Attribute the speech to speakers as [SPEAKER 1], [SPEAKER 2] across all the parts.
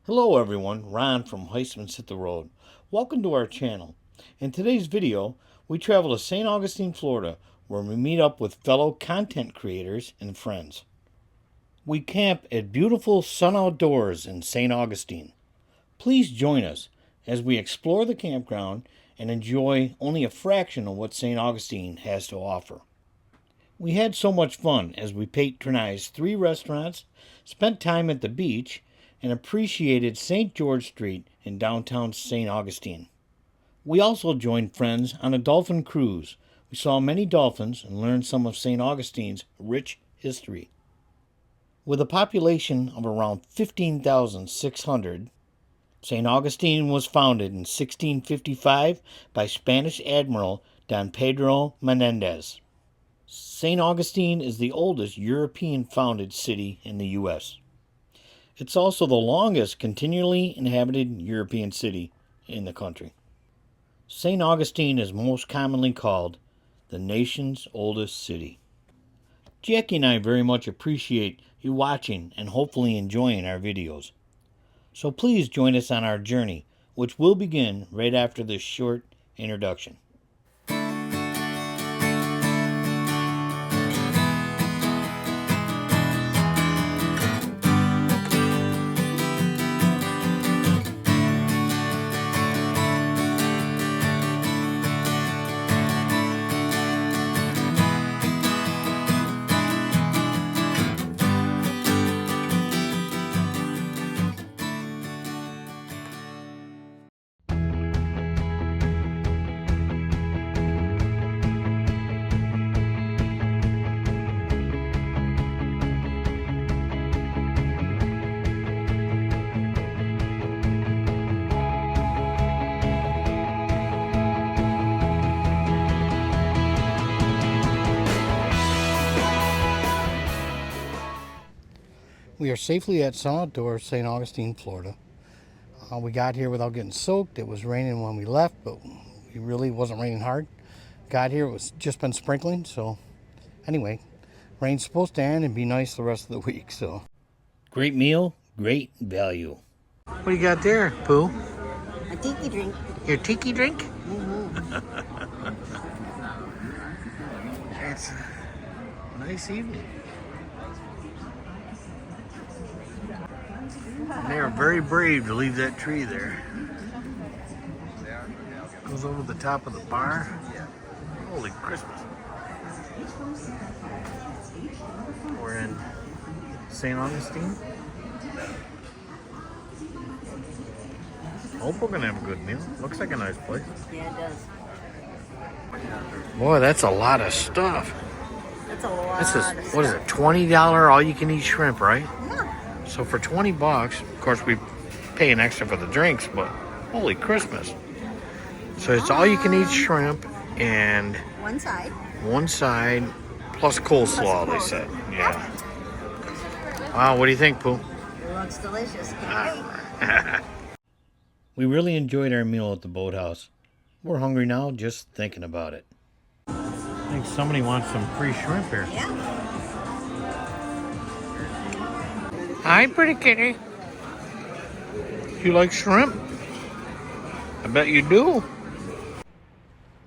[SPEAKER 1] Hello everyone, Ron from HEISTMAN'S HIT THE ROAD. Welcome to our channel. In today's video, we travel to St. Augustine, Florida, where we meet up with fellow content creators and friends. We camp at beautiful Sun Outdoors in St. Augustine. Please join us as we explore the campground and enjoy only a fraction of what St. Augustine has to offer. We had so much fun as we patronized 3 restaurants, spent time at the beach, and appreciated St. George Street in downtown St. Augustine. We also joined friends on a dolphin cruise. We saw many dolphins and learned some of St. Augustine's rich history. With a population of around 15,600, St. Augustine was founded in 1655 by Spanish Admiral Don Pedro Menendez. St. Augustine is the oldest European-founded city in the U.S. It's also the longest continually inhabited European city in the country. St. Augustine is most commonly called the nation's oldest city. Jacki and I very much appreciate you watching and hopefully enjoying our videos. So please join us on our journey, which will begin right after this short introduction. We are safely at Sun Outdoors, St. Augustine, Florida. We got here without getting soaked. It was raining when we left, but it really wasn't raining hard. Got here, it was just been sprinkling, so anyway, rain's supposed to end and be nice the rest of the week, so. Great meal, great value. What do you got there, Pooh?
[SPEAKER 2] A tiki drink.
[SPEAKER 1] Your tiki drink?
[SPEAKER 2] Mm-hmm.
[SPEAKER 1] It's a nice evening. And they are very brave to leave that tree there. Goes over the top of the bar. Holy Christmas. We're in St. Augustine. Hope we're gonna have a good meal. Looks like a nice place.
[SPEAKER 2] Yeah, it does.
[SPEAKER 1] Boy, that's a lot of stuff.
[SPEAKER 2] That's a lot
[SPEAKER 1] This is,
[SPEAKER 2] of stuff.
[SPEAKER 1] what is it, $20 all-you-can-eat shrimp, right?
[SPEAKER 2] Yeah.
[SPEAKER 1] So for 20 bucks, of course we pay an extra for the drinks, but holy Christmas. So it's all-you-can-eat shrimp and
[SPEAKER 2] One side.
[SPEAKER 1] one side plus coleslaw, they said. Yeah. Wow, what do you think, Pooh?
[SPEAKER 2] It looks delicious. Can't wait.
[SPEAKER 1] We really enjoyed our meal at the boathouse. We're hungry now just thinking about it. I think somebody wants some free shrimp here.
[SPEAKER 2] Yeah.
[SPEAKER 1] Hi, pretty kitty. You like shrimp? I bet you do.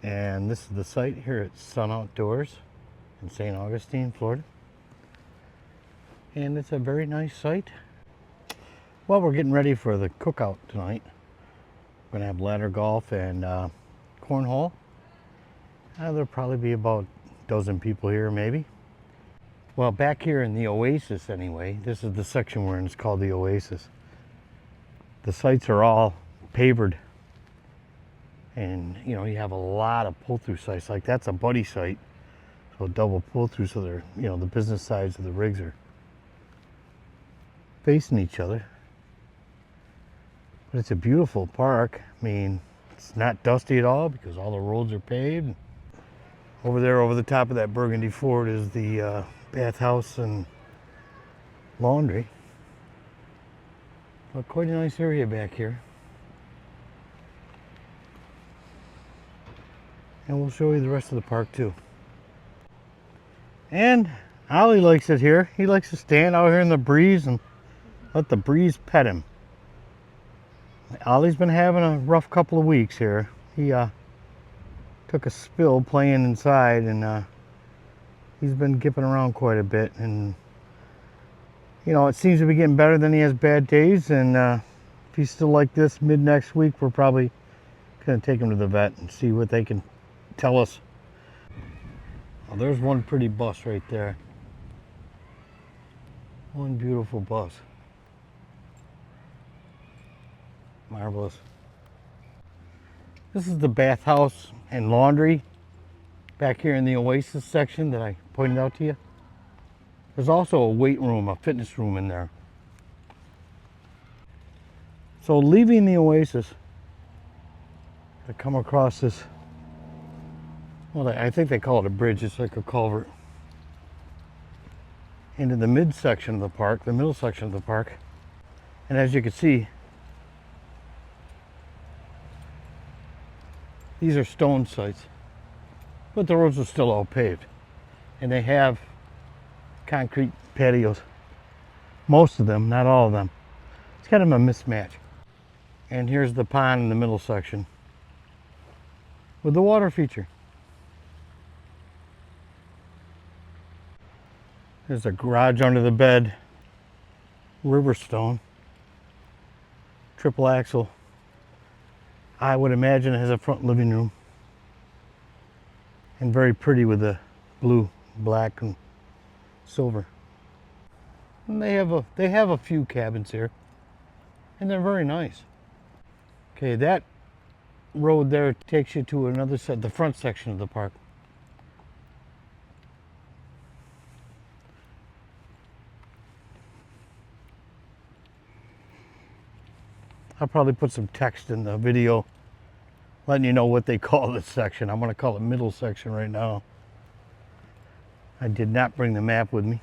[SPEAKER 1] And this is the site here at Sun Outdoors in St. Augustine, Florida. And it's a very nice site. Well, we're getting ready for the cookout tonight. We're gonna have ladder golf and cornhole. There'll probably be about a dozen people here, maybe. Well, back here in the Oasis anyway, this is the section we're in, it's called the Oasis. The sites are all pavered. And, you know, you have a lot of pull-through sites. Like that's a buddy site. So double pull-through, so they're, you know, the business sides of the rigs are facing each other. But it's a beautiful park. I mean, it's not dusty at all because all the roads are paved. Over there, over the top of that burgundy Ford is the bathhouse and laundry. Well, quite a nice area back here. And we'll show you the rest of the park too. And Ollie likes it here. He likes to stand out here in the breeze and let the breeze pet him. Ollie's been having a rough couple of weeks here. He took a spill playing inside, and he's been gipping around quite a bit. And you know, it seems to be getting better. Then he has bad days, and if he's still like this mid next week, we're probably gonna take him to the vet and see what they can tell us. Oh, there's one pretty bus right there. One beautiful bus. Marvelous. This is the bathhouse and laundry back here in the Oasis section that I pointed out to you. There's also a weight room, a fitness room in there. So leaving the Oasis, I come across this, well, I think they call it a bridge. It's like a culvert into the mid section of the park, the middle section of the park. And as you can see, these are stone sites, but the roads are still all paved, and they have concrete patios. Most of them, not all of them. It's kind of a mismatch. And here's the pond in the middle section with the water feature. There's a garage under the bed, Riverstone, triple axle. I would imagine it has a front living room, and very pretty with the blue, black, and silver. And they have a few cabins here, and they're very nice. Okay, that road there takes you to another set, the front section of the park. I'll probably put some text in the video letting you know what they call this section. I'm going to call it middle section right now. I did not bring the map with me.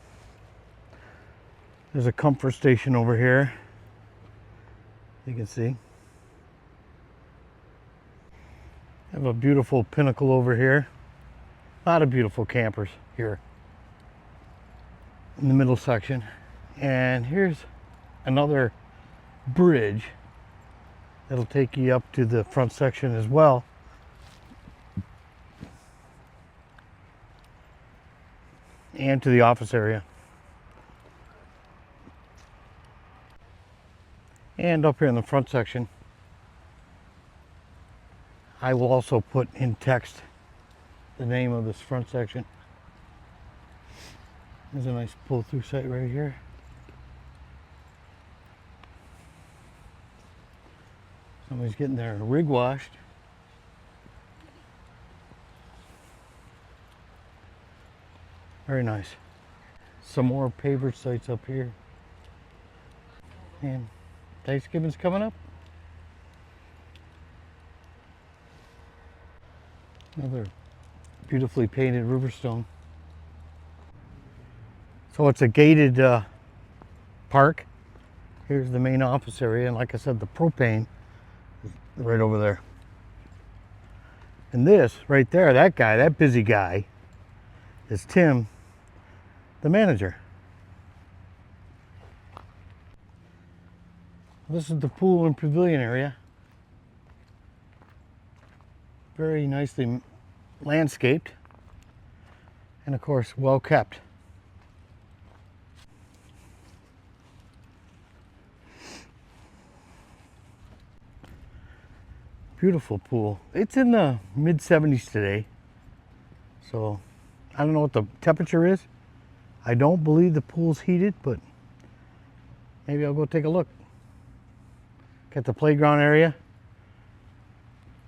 [SPEAKER 1] There's a comfort station over here. You can see. I have a beautiful pinnacle over here. A lot of beautiful campers here in the middle section. And here's another bridge that'll take you up to the front section as well. And to the office area. And up here in the front section, I will also put in text the name of this front section. There's a nice pull-through site right here. Somebody's getting their rig washed. Very nice. Some more paver sites up here. And Thanksgiving's coming up. Another beautifully painted Riverstone. So it's a gated park. Here's the main office area, and like I said, the propane is right over there. And this right there, that guy, that busy guy, is Tim, the manager. This is the pool and pavilion area. Very nicely landscaped, and of course, well kept. Beautiful pool. It's in the mid 70s today, so I don't know what the temperature is. I don't believe the pool's heated, but maybe I'll go take a look. Got the playground area,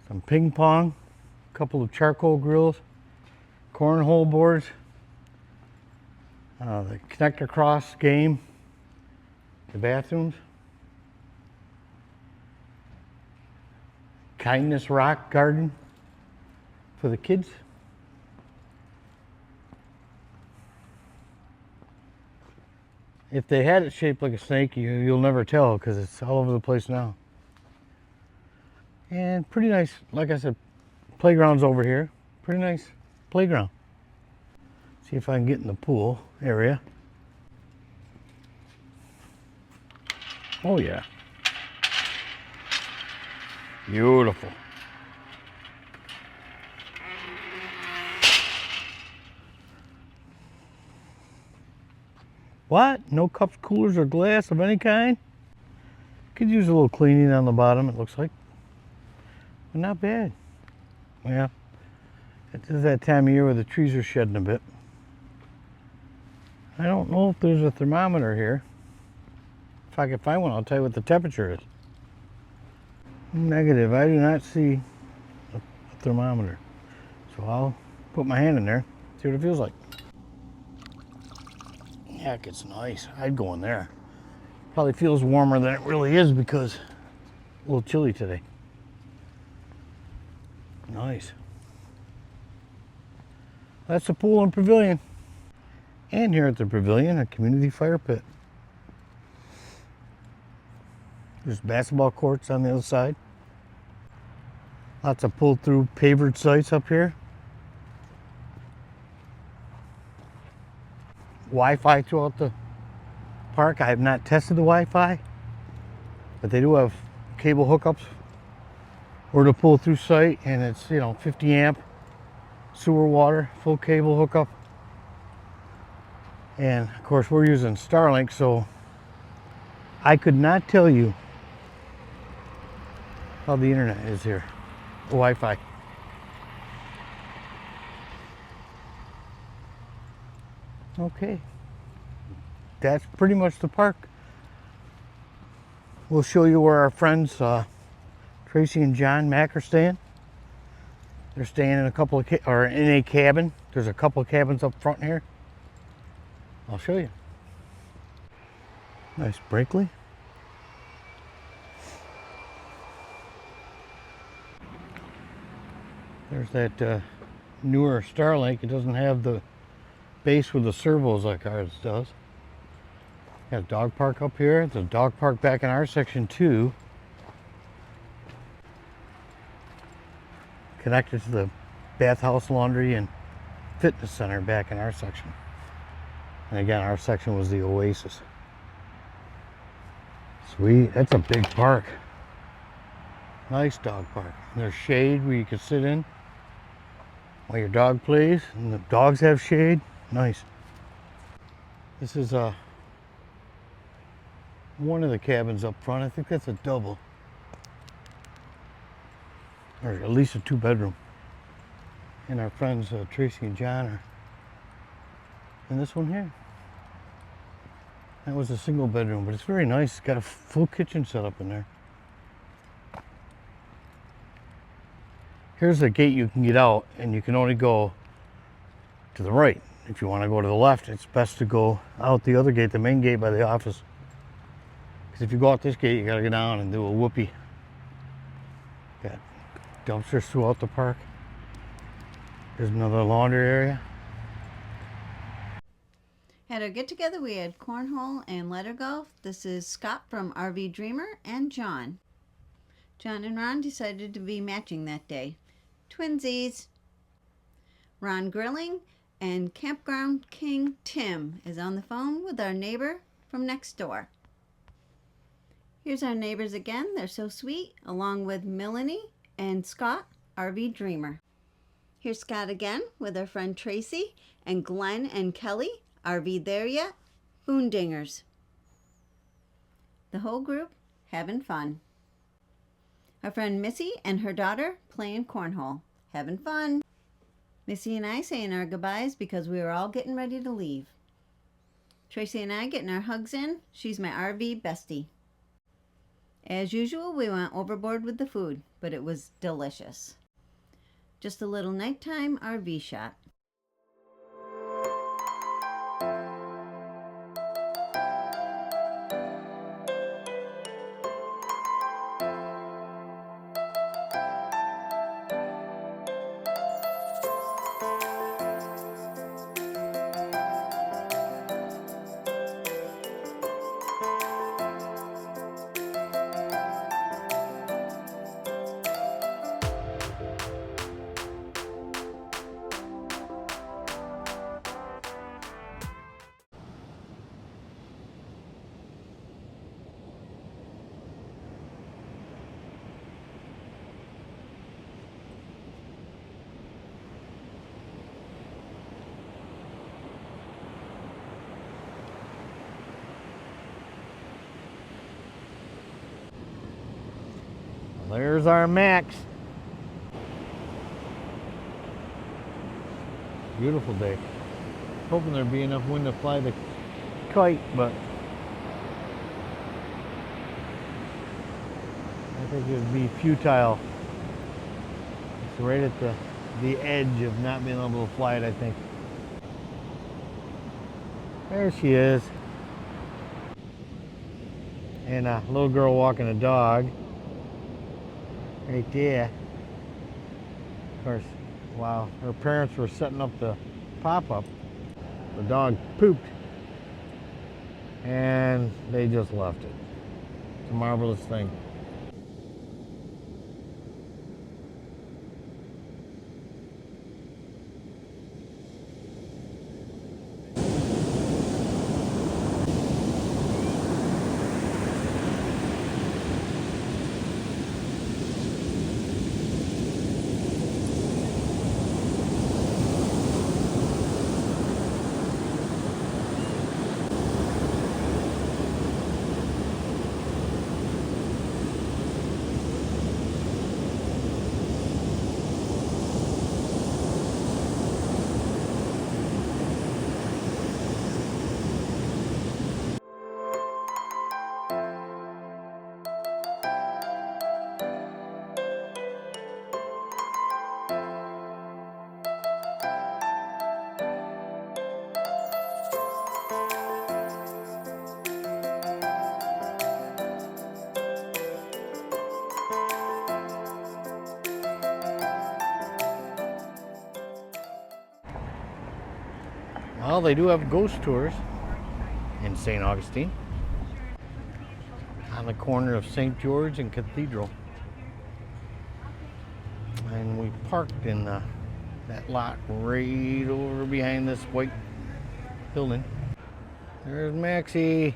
[SPEAKER 1] some ping pong, a couple of charcoal grills, cornhole boards, the connect across game, the bathrooms, kindness rock garden for the kids. If they had it shaped like a snake, you'll never tell because it's all over the place now. And pretty nice, like I said, playground's over here. Pretty nice playground. See if I can get in the pool area. Oh yeah. Beautiful. What? No cups, coolers, or glass of any kind? Could use a little cleaning on the bottom, it looks like. But not bad. Yeah. It is that time of year where the trees are shedding a bit. I don't know if there's a thermometer here. If I can find one, I'll tell you what the temperature is. Negative. I do not see a thermometer. So I'll put my hand in there, see what it feels like. Heck, it's nice. I'd go in there. Probably feels warmer than it really is because it's a little chilly today. Nice. That's the pool and pavilion. And here at the pavilion, a community fire pit. There's basketball courts on the other side. Lots of pulled through pavered sites up here. Wi-Fi throughout the park. I have not tested the Wi-Fi, but they do have cable hookups or the pull through site, and it's 50 amp sewer water, full cable hookup. And of course we're using Starlink, so I could not tell you how the internet is here, the Wi-Fi. Okay, that's pretty much the park. We'll show you where our friends Tracy and John Mack are staying. They're staying in in a cabin. There's a couple of cabins up front here. I'll show you. Nice Brinkley. There's that newer Starlink. It doesn't have the base with the servos like ours does. Got a dog park up here. There's a dog park back in our section too. Connected to the bathhouse, laundry, and fitness center back in our section. And again, our section was the Oasis. Sweet, that's a big park. Nice dog park. And there's shade where you can sit in while your dog plays, and the dogs have shade. Nice. This is one of the cabins up front. I think that's a double, or at least a 2-bedroom. And our friends Tracy and John are in this one here. That was a single bedroom, but it's very nice. It's got a full kitchen set up in there. Here's the gate you can get out, and you can only go to the right. If you want to go to the left, it's best to go out the other gate, the main gate by the office. Because if you go out this gate, you got to go down and do a whoopee. Got dumpsters throughout the park. There's another laundry area.
[SPEAKER 2] At our get together, we had cornhole and letter golf. This is Scott from RV Dreamer and John. John and Ron decided to be matching that day. Twinsies. Ron grilling, and Campground King Tim is on the phone with our neighbor from next door. Here's our neighbors again. They're so sweet, along with Melanie and Scott, RV Dreamer. Here's Scott again with our friend Tracy and Glenn and Kelly, RV There Yet, Boondingers. The whole group having fun. Our friend Missy and her daughter playing cornhole, having fun. Missy and I saying our goodbyes because we were all getting ready to leave. Tracy and I getting our hugs in. She's my RV bestie. As usual, we went overboard with the food, but it was delicious. Just a little nighttime RV shot.
[SPEAKER 1] There's our Max. Beautiful day. Hoping there'd be enough wind to fly the kite, but I think it would be futile. It's right at the edge of not being able to fly it, I think. There she is. And a little girl walking a dog. Right there. Of course, while her parents were setting up the pop-up, the dog pooped. And they just left it. It's a marvelous thing. Well, they do have ghost tours in St. Augustine on the corner of St. George and Cathedral. And we parked in that lot right over behind this white building. There's Maxie.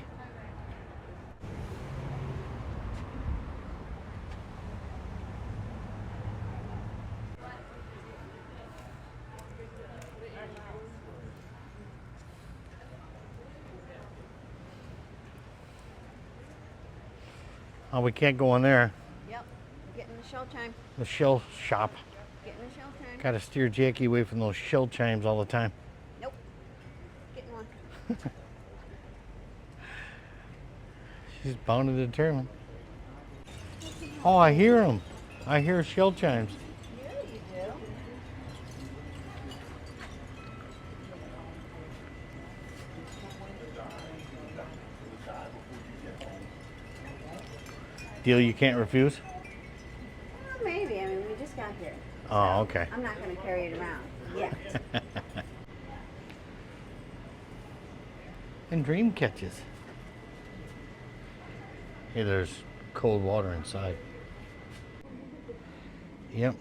[SPEAKER 1] Oh, we can't go in there.
[SPEAKER 2] Yep. Getting the shell chime.
[SPEAKER 1] The shell shop.
[SPEAKER 2] Getting the shell chime.
[SPEAKER 1] Gotta steer Jackie away from those shell chimes all the time.
[SPEAKER 2] Nope. Getting one.
[SPEAKER 1] She's bound and determined. Oh, I hear them. I hear shell chimes.
[SPEAKER 2] Yeah, you do.
[SPEAKER 1] Deal you can't refuse?
[SPEAKER 2] Well, maybe. I mean, we just got here.
[SPEAKER 1] Oh, okay.
[SPEAKER 2] I'm not going to carry it around yet.
[SPEAKER 1] And dream catches. Hey, there's cold water inside. Yep.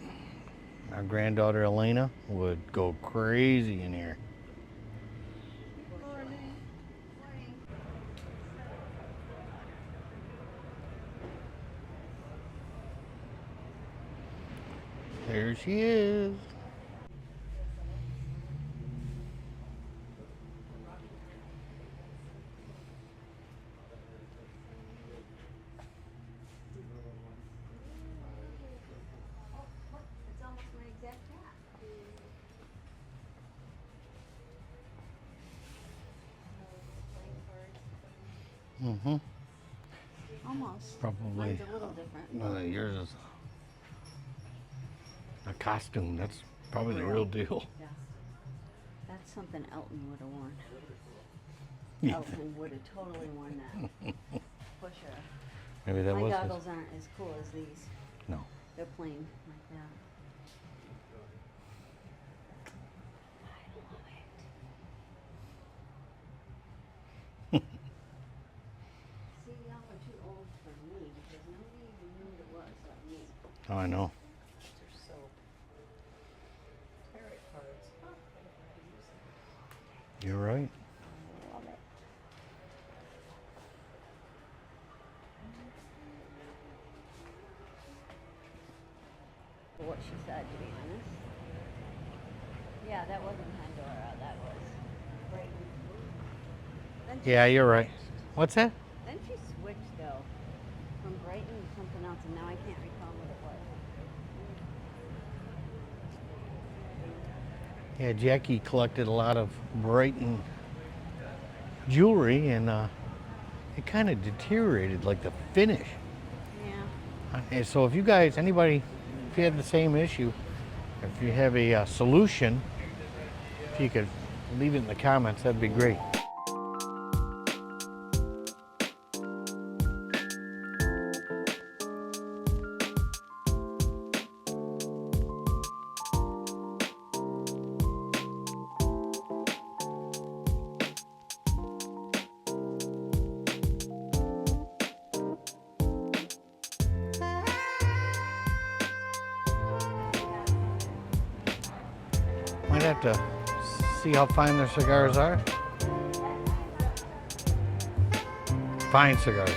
[SPEAKER 1] Our granddaughter Elena would go crazy in here. There she is.
[SPEAKER 2] It's almost my exact cat.
[SPEAKER 1] Mm-hmm.
[SPEAKER 2] Almost.
[SPEAKER 1] Probably.
[SPEAKER 2] Mine's a little different.
[SPEAKER 1] Yours is a costume. That's probably the real deal.
[SPEAKER 2] Yeah. That's something Elton would have worn.
[SPEAKER 1] Yeah.
[SPEAKER 2] Elton would have totally worn that. For sure.
[SPEAKER 1] Maybe that
[SPEAKER 2] My
[SPEAKER 1] was
[SPEAKER 2] goggles aren't as cool as these.
[SPEAKER 1] No.
[SPEAKER 2] They're plain like that. I love it. See, y'all are too old for me because nobody even knew what it was like me.
[SPEAKER 1] Oh, I know.
[SPEAKER 2] They're so tarot cards. Oh,
[SPEAKER 1] You're right.
[SPEAKER 2] I love it. For what she said, to be honest. Yeah, that wasn't Pandora. That was Brighton. Then she
[SPEAKER 1] Yeah, you're right.
[SPEAKER 2] switched.
[SPEAKER 1] What's that?
[SPEAKER 2] Then she switched though from Brighton to something else, and now I can't recall what it
[SPEAKER 1] Yeah, Jackie collected a lot of Brighton jewelry, and it kind of deteriorated, like the finish.
[SPEAKER 2] Yeah.
[SPEAKER 1] And so if you guys, anybody, if you had the same issue, if you have a solution, if you could leave it in the comments, that'd be great. Might have to see how fine their cigars are. Fine cigars.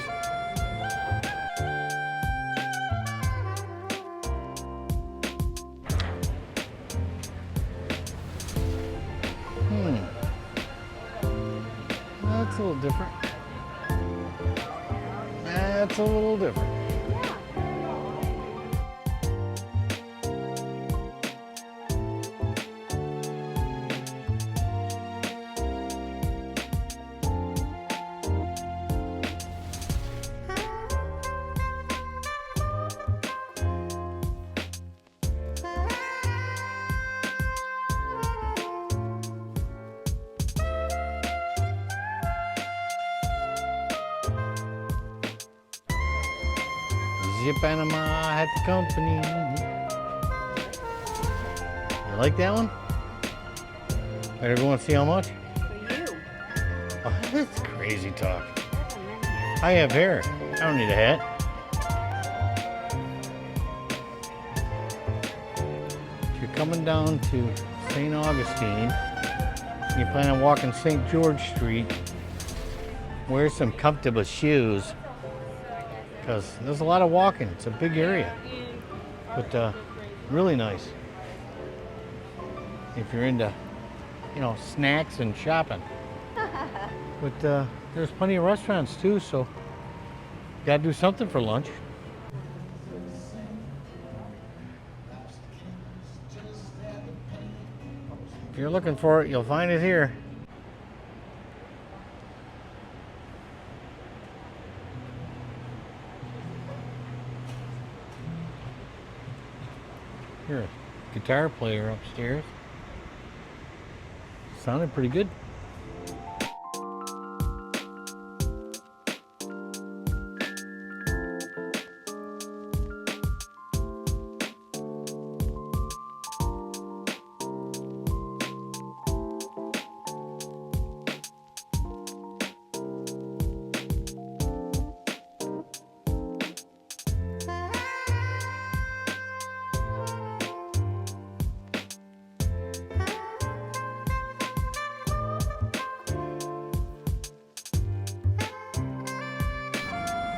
[SPEAKER 1] That's a little different. That's a little different. Zip Panama at the company. You like that one? Better go and see how much?
[SPEAKER 2] For you.
[SPEAKER 1] Oh, that's crazy talk. I have hair. I don't need a hat. If you're coming down to St. Augustine, you plan on walking St. George Street, wear some comfortable shoes, because there's a lot of walking. It's a big area, but really nice if you're into, you know, snacks and shopping. But there's plenty of restaurants too, so gotta do something for lunch. If you're looking for it, you'll find it here. Here, a guitar player upstairs. Sounded pretty good.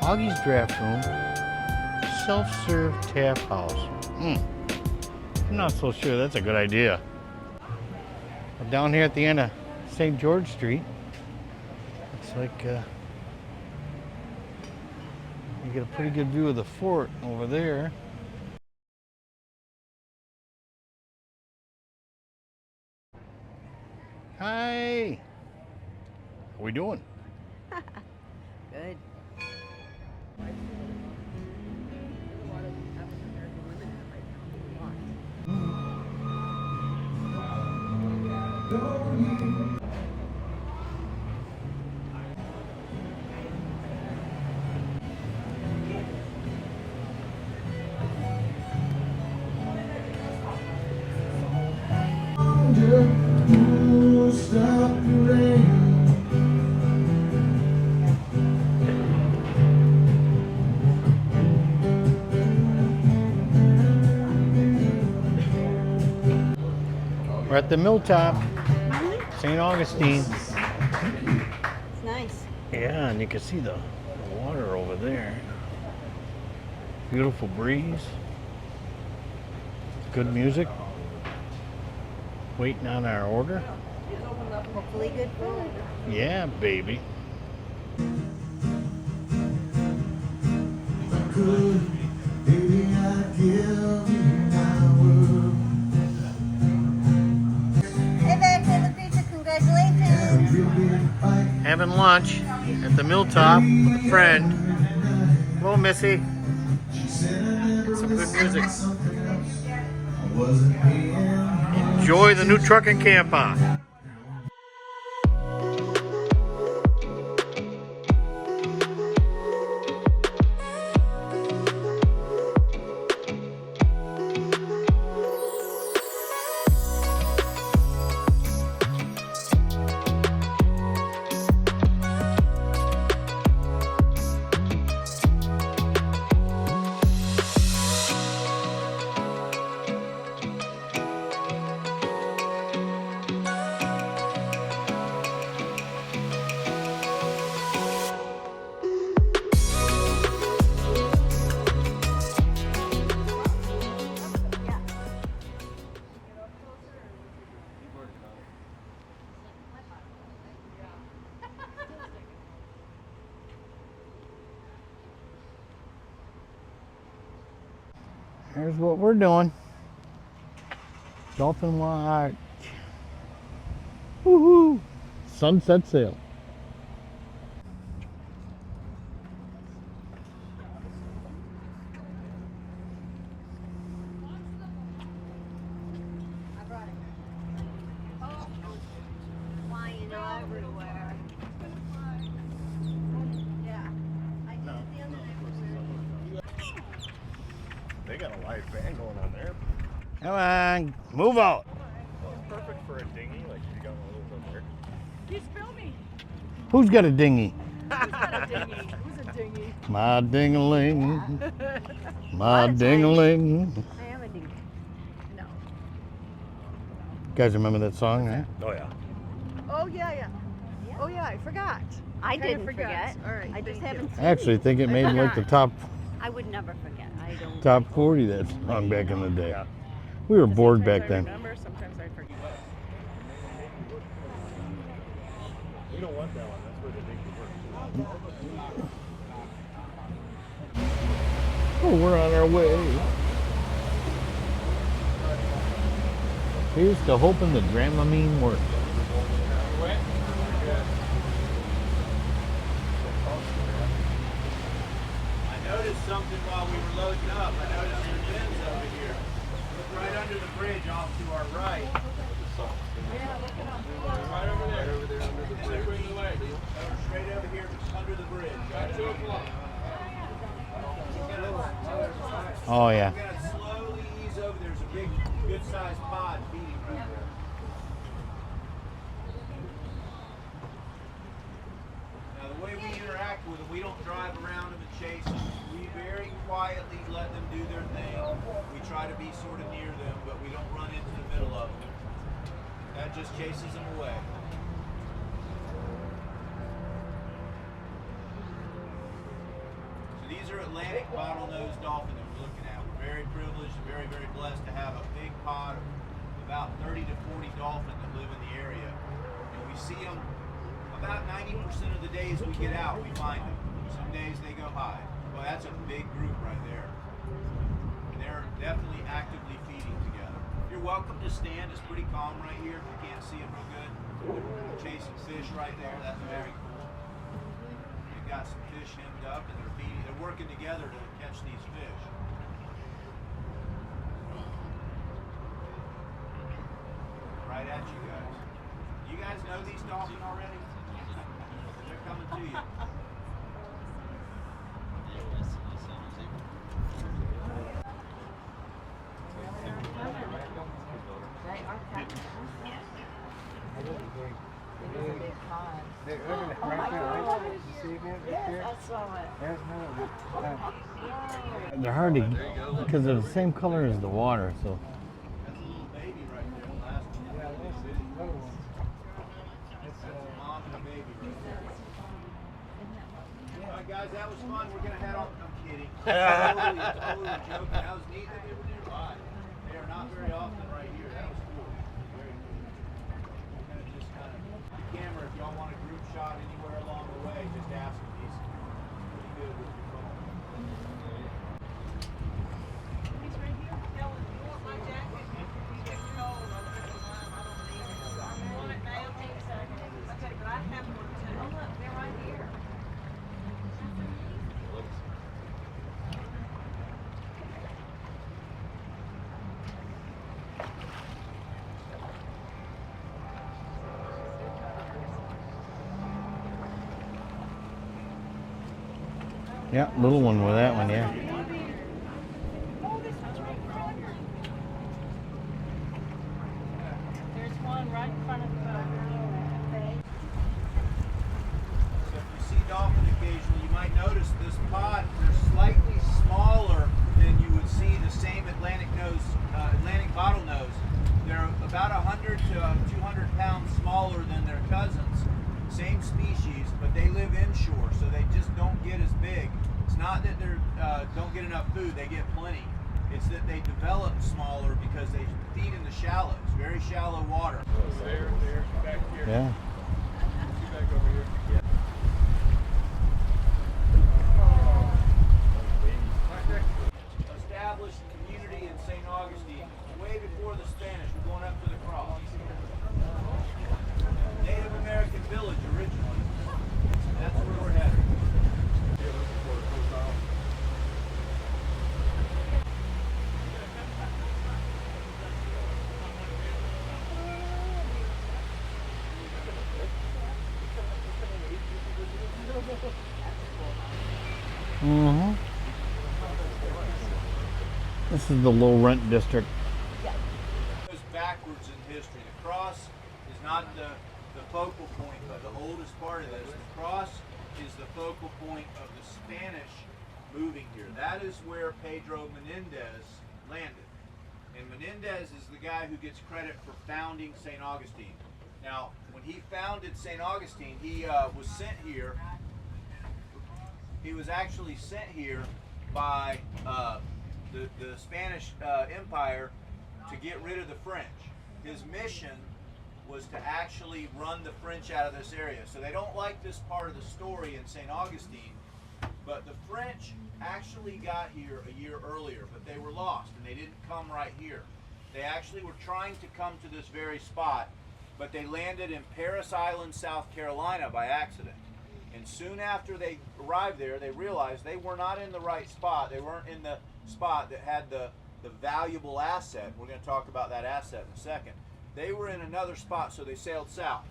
[SPEAKER 1] Augie's Draft Room, self-serve tap house. I'm not so sure that's a good idea. But down here at the end of St. George Street, looks like you get a pretty good view of the fort over there. Hi! How we doing?
[SPEAKER 2] Good.
[SPEAKER 1] We're at the Milltop, St. Augustine.
[SPEAKER 2] It's nice.
[SPEAKER 1] Yeah, and you can see the water over there. Beautiful breeze. Good music. Waiting on our order.
[SPEAKER 2] Hopefully good food.
[SPEAKER 1] Yeah, baby.
[SPEAKER 3] Baby, I give you my world.
[SPEAKER 1] having lunch at the Milltop with a friend. Hello, Missy. Get some good music. Enjoy the new truck and camper. Here's what we're doing. Dolphin watch. Woohoo! Sunset sail.
[SPEAKER 2] Flying everywhere. Yeah. I did it the other day.
[SPEAKER 3] They got a live band going on there.
[SPEAKER 1] Come on, move out.
[SPEAKER 3] Perfect for a dinghy, like you got one of those up there.
[SPEAKER 4] He's filming.
[SPEAKER 1] Who's got a dinghy?
[SPEAKER 4] Who's got a dinghy? Who's a dinghy?
[SPEAKER 1] My ding-a-ling.
[SPEAKER 4] A
[SPEAKER 1] My
[SPEAKER 4] lot of
[SPEAKER 1] ding-a-ling.
[SPEAKER 4] I am a dinghy. No.
[SPEAKER 1] You guys remember that song, right?
[SPEAKER 3] Oh yeah.
[SPEAKER 4] Oh yeah. Oh yeah, I forgot.
[SPEAKER 5] I
[SPEAKER 4] Kinda
[SPEAKER 5] didn't forget.
[SPEAKER 4] All right.
[SPEAKER 5] I just
[SPEAKER 4] thank you.
[SPEAKER 5] haven't
[SPEAKER 1] I
[SPEAKER 5] seen
[SPEAKER 1] actually think it made like the top
[SPEAKER 5] I would never forget. I don't.
[SPEAKER 1] top 40 that song back in the day.
[SPEAKER 3] Yeah.
[SPEAKER 1] We were bored
[SPEAKER 4] Sometimes
[SPEAKER 1] back
[SPEAKER 4] I
[SPEAKER 1] then.
[SPEAKER 4] remember, sometimes I forget.
[SPEAKER 3] We don't want that one. That's where the dinghy works.
[SPEAKER 1] Oh, we're on our way. Here's to hoping the Dramamine works.
[SPEAKER 6] I noticed something while we were loading up. I noticed some bins over here. Look right under the bridge off to our right. Right over there. Right over there under the bridge. Bring the way. Straight over here under the bridge. Right 2 o'clock.
[SPEAKER 1] Oh yeah.
[SPEAKER 6] We're going to slowly ease over. There's a big, good-sized pod feeding right there. Now, the way we interact with them, we don't drive around them and chase them. We very quietly let them do their thing. We try to be sort of near them, but we don't run into the middle of them. That just chases them away. So these are Atlantic bottlenose dolphin that we're looking at. We're very privileged and very, very blessed to have a big pod of about 30 to 40 dolphin that live in the area. And we see them about 90% of the days we get out, we find them. Some days they go high. Well, that's a big group right there. And they're definitely actively feeding together. You're welcome to stand. It's pretty calm right here. If you can't see them real good. They're chasing fish right there. That's very cool. They've got some fish hemmed up and they're feeding. They're working together to catch these fish. Right at you guys. You guys know these dolphin already? They're coming to you.
[SPEAKER 1] They're hard to because they're the same color as the water, so.
[SPEAKER 6] That's a little baby right there. The last one. That's a mom and a baby right there. All right, guys, that was fun. We're gonna head off. I'm kidding. Totally joking. That was neat that they were nearby. They are not very often right here. That was cool. Very cool. The camera, if y'all want a group shot anywhere along the way, just ask him. He's pretty good with your phone.
[SPEAKER 4] He's right here. You want my jacket? You get cold. I'll put it on. I don't need it. You want it now? Okay, but I have one too.
[SPEAKER 1] Yeah, little one with that one, yeah.
[SPEAKER 4] There's one right in front of the boat.
[SPEAKER 6] So if you see dolphin occasionally, you might notice this pod, they're slightly smaller than you would see the same Atlantic bottlenose. They're about 100 to 200 pounds smaller than their cousins, same species, but they live inshore, so they just don't get as big. It's not that they don't get enough food, they get plenty. It's that they develop smaller because they feed in the shallows, very shallow water.
[SPEAKER 3] There, back here.
[SPEAKER 1] Yeah.
[SPEAKER 3] See back over here. Yeah.
[SPEAKER 6] Established community in St. Augustine way before the Spanish. We're going up to the cross. Native American village originally. That's where we're headed.
[SPEAKER 1] Mm-hmm. This is the low rent district.
[SPEAKER 6] Goes backwards in history. The cross is not the focal point of the oldest part of this. The cross is the focal point of the Spanish moving here. That is where Pedro Menendez landed. And Menendez is the guy who gets credit for founding St. Augustine. Now, when he founded St. Augustine, he was sent here. He was actually sent here by the Spanish Empire to get rid of the French. His mission was to actually run the French out of this area. So they don't like this part of the story in St. Augustine, but the French actually got here a year earlier, but they were lost and they didn't come right here. They actually were trying to come to this very spot, but they landed in Paris Island, South Carolina by accident. And soon after they arrived there, they realized they were not in the right spot. They weren't in the spot that had the valuable asset. We're going to talk about that asset in a second. They were in another spot, so they sailed south.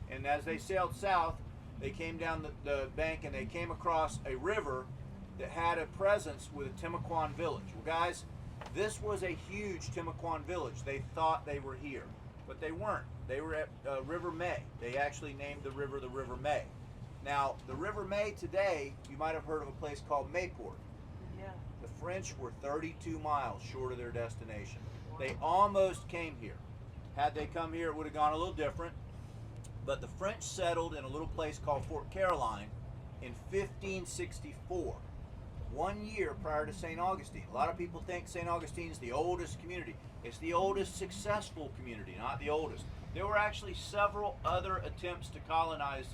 [SPEAKER 6] And as they sailed south, they came down the bank and they came across a river that had a presence with a Timucuan village. Well, guys, this was a huge Timucuan village. They thought they were here, but they weren't. They were at River May. They actually named the River May. Now, the River May today, you might have heard of a place called Mayport.
[SPEAKER 4] Yeah.
[SPEAKER 6] The French were 32 miles short of their destination. They almost came here. Had they come here, it would have gone a little different. But the French settled in a little place called Fort Caroline in 1564, 1 year prior to St. Augustine. A lot of people think St. Augustine is the oldest community. It's the oldest successful community, not the oldest. There were actually several other attempts to colonize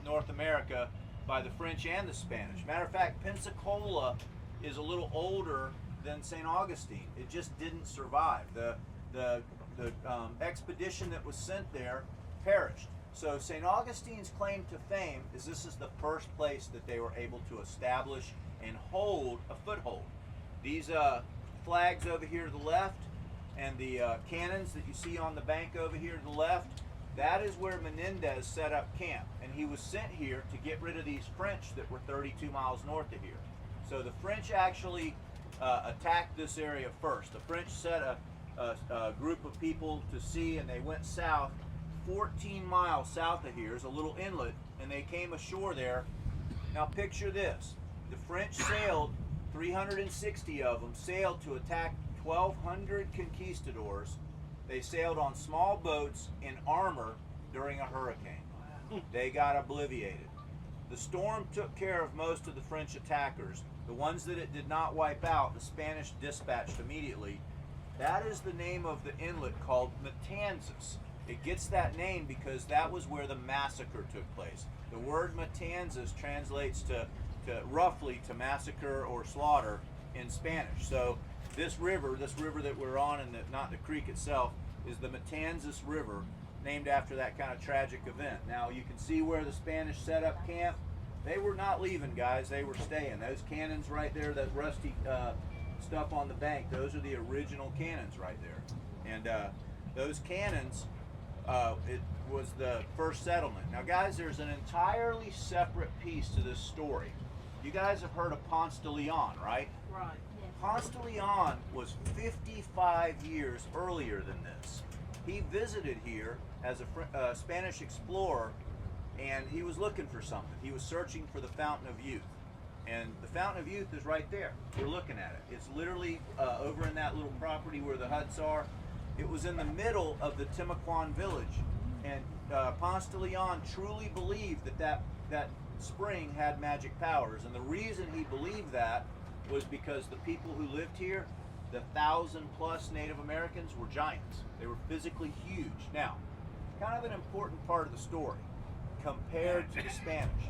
[SPEAKER 6] North America by the French and the Spanish. Matter of fact, Pensacola is a little older than St. Augustine. It just didn't survive. The expedition that was sent there perished. So St. Augustine's claim to fame is this is the first place that they were able to establish and hold a foothold. These flags over here to the left and the cannons that you see on the bank over here to the left, that is where Menendez set up camp, and he was sent here to get rid of these French that were 32 miles north of here. So the French actually attacked this area first. The French set a group of people to sea, and they went south. 14 miles south of here is a little inlet, and they came ashore there. Now picture this. The French sailed, 360 of them sailed to attack 1,200 conquistadors. They sailed on small boats in armor during a hurricane. They got obliterated. The storm took care of most of the French attackers. The ones that it did not wipe out, the Spanish dispatched immediately. That is the name of the inlet called Matanzas. It gets that name because that was where the massacre took place. The word Matanzas translates to roughly to massacre or slaughter in Spanish. So this river that we're on, and not the creek itself, is the Matanzas River, named after that kind of tragic event. Now you can see where the Spanish set up camp. They were not leaving, guys. They were staying. Those cannons right there, that rusty stuff on the bank, those are the original cannons right there. And those cannons, it was the first settlement. Now guys, there's an entirely separate piece to this story. You guys have heard of Ponce de Leon, right?
[SPEAKER 4] Right.
[SPEAKER 6] Ponce de Leon was 55 years earlier than this. He visited here as a Spanish explorer, and he was looking for something. He was searching for the Fountain of Youth. And the Fountain of Youth is right there. We're looking at it. It's literally over in that little property where the huts are. It was in the middle of the Timucuan village. And Ponce de Leon truly believed that spring had magic powers. And the reason he believed that was because the people who lived here, the 1,000+ Native Americans, were giants. They were physically huge. Now, kind of an important part of the story compared to the Spanish.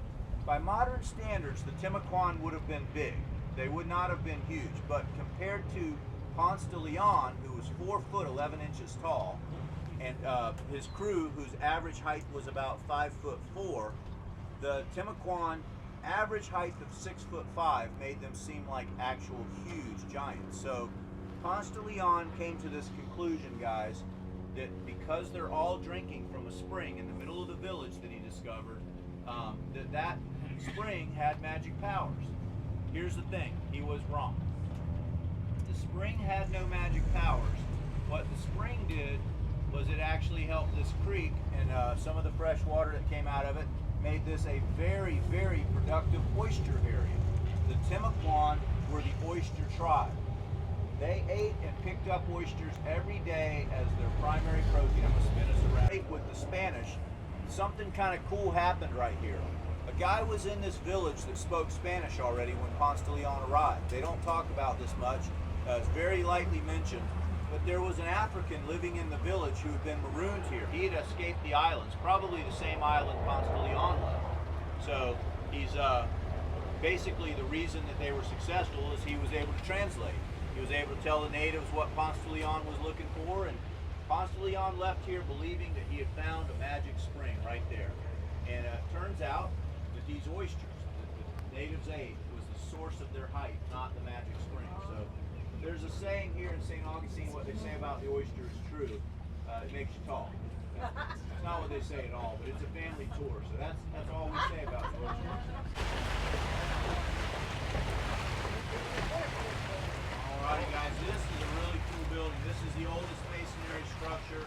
[SPEAKER 6] By modern standards, the Timucuan would have been big. They would not have been huge, but compared to Ponce de Leon, who was 4 foot 11 inches tall, and his crew, whose average height was about 5'4", the Timucuan average height of 6'5" made them seem like actual huge giants. So Ponce de Leon came to this conclusion, guys, that because they're all drinking from a spring in the middle of the village that he discovered, that spring had magic powers. Here's the thing, he was wrong. The spring had no magic powers. What the spring did was it actually helped this creek, and some of the fresh water that came out of it made this a very, very productive oyster area. The Timucuan were the oyster tribe. They ate and picked up oysters every day as their primary protein. I'm gonna spin us around. With the Spanish, something kind of cool happened right here. A guy was in this village that spoke Spanish already when Ponce de Leon arrived. They don't talk about this much. It's very lightly mentioned. But there was an African living in the village who had been marooned here. He had escaped the islands, probably the same island Ponce de Leon left. So he's basically the reason that they were successful is he was able to translate. He was able to tell the natives what Ponce de Leon was looking for, and Ponce de Leon left here believing that he had found a magic spring right there. And it turns out that these oysters that the natives ate was the source of their height, not the magic spring. So there's a saying here in St. Augustine, what they say about the oyster is true. It makes you tall. It's not what they say at all, but it's a family tour, so that's all we say about the oyster. Alrighty guys, this is a really cool building. This is the oldest masonry structure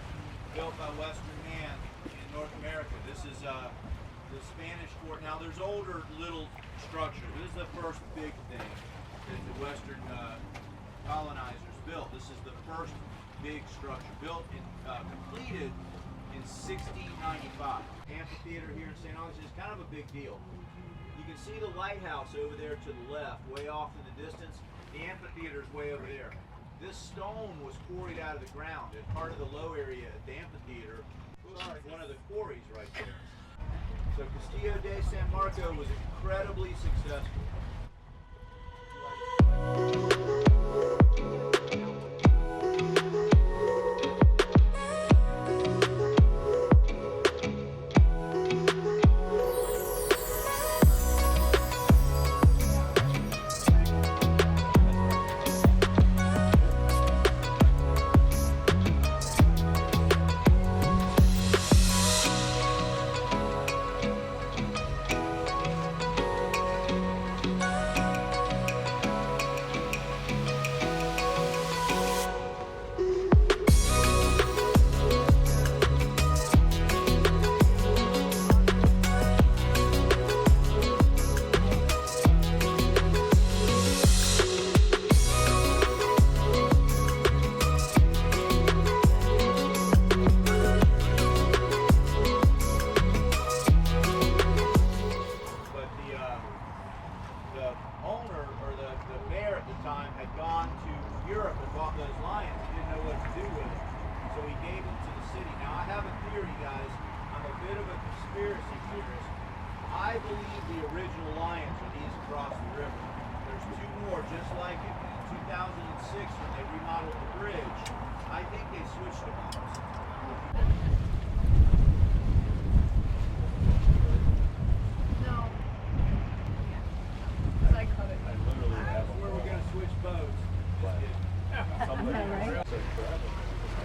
[SPEAKER 6] built by Western man in North America. This is the Spanish fort. Now there's older little structures. This is the first big thing that the Western colonizers built. This is the first big structure built and completed in 1695. Amphitheater here in St. Augustine is kind of a big deal. You can see the lighthouse over there to the left, way off in the distance. The amphitheater is way over there. This stone was quarried out of the ground at part of the low area at the amphitheater. One of the quarries right there. So Castillo de San Marco was incredibly successful. I believe the original lions are these across the river. There's two more just like it. In 2006, when they remodeled the bridge, I think they switched them out.
[SPEAKER 4] No. Because I cut it.
[SPEAKER 3] I literally have
[SPEAKER 6] That's where we're going to switch boats.
[SPEAKER 3] somebody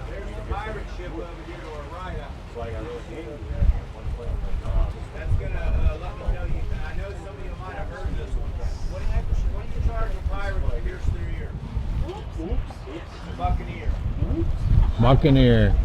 [SPEAKER 6] There's the pirate ship over here to our right.
[SPEAKER 3] So I got really angry at one point. I'm like, oh,
[SPEAKER 6] That's going to let me know you. I know some of you might have heard this one.
[SPEAKER 1] Buccaneer.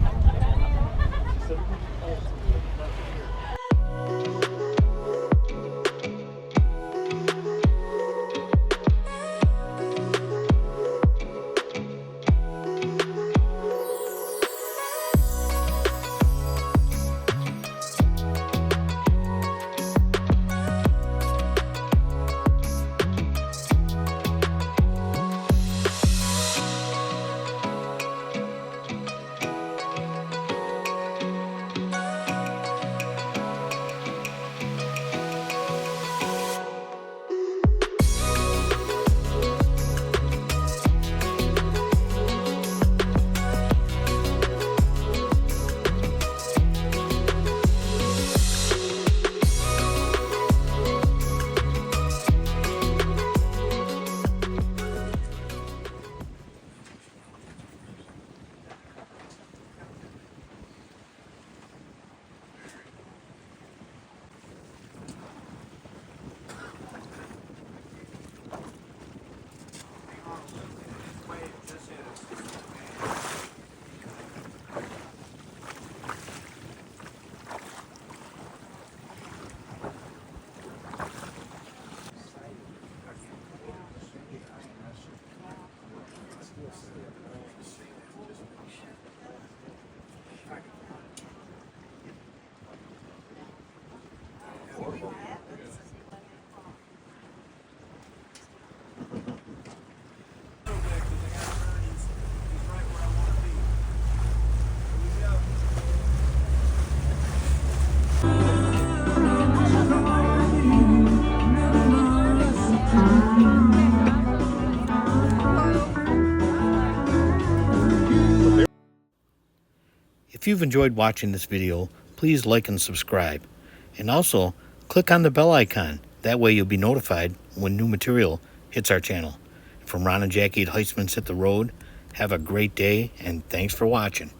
[SPEAKER 1] If you've enjoyed watching this video, please like and subscribe. And also, click on the bell icon. That way you'll be notified when new material hits our channel. From Ron and Jackie at HEISTMAN'S Hit the Road, have a great day and thanks for watching.